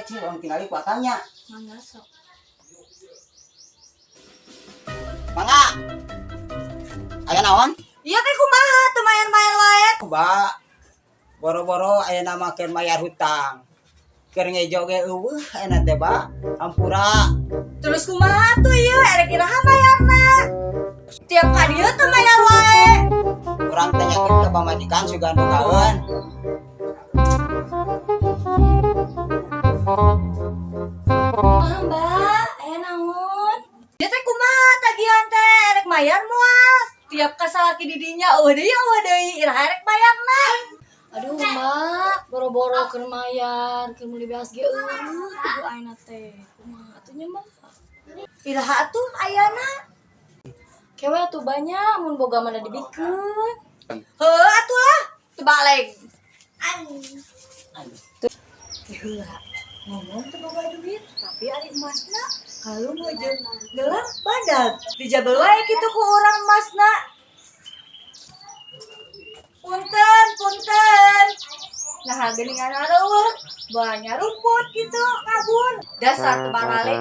Cil orang tinggali ku akangnya. Mangga sok. Mangga. Aya naon? Iya teh kumaha teu mayan-mayan wae. Ba. Boro-boro aya nama keur mayar hutang. Keur ngejo ge eueuh aya teh, Ba. Hampura. Terus kumaha tuh ieu erek iraha mayarna? Tiap ka dieu teu mayar wae. Urang teh nyakeun ka pamajikan sugan bukaeun. Kumaha Mbak? Aya naon? Ieu teh kumaha tagihan teh erek mayar moal. Tiap ka salaki di dinya eueuh deui iraha erek mayarna. Aduh Mbak, boro-boro keur mayar, keur meuli beas ge eueuh kudu ayeuna teh. Kumaha atuh nya Mbak? Iraha atuh ayana? Kewe atuh banyak mun boga mana dibikeun. Heuh atuh lah, teu baleg. Heula, ngomong teu boga duit, tapi ari emasna kalung jeung gelang badag. Dijabel wae kitu ku urang emasna. Punten, punten. Nah, geuningan areueuh, banyak rumput gitu kabun. Dasar teu barale.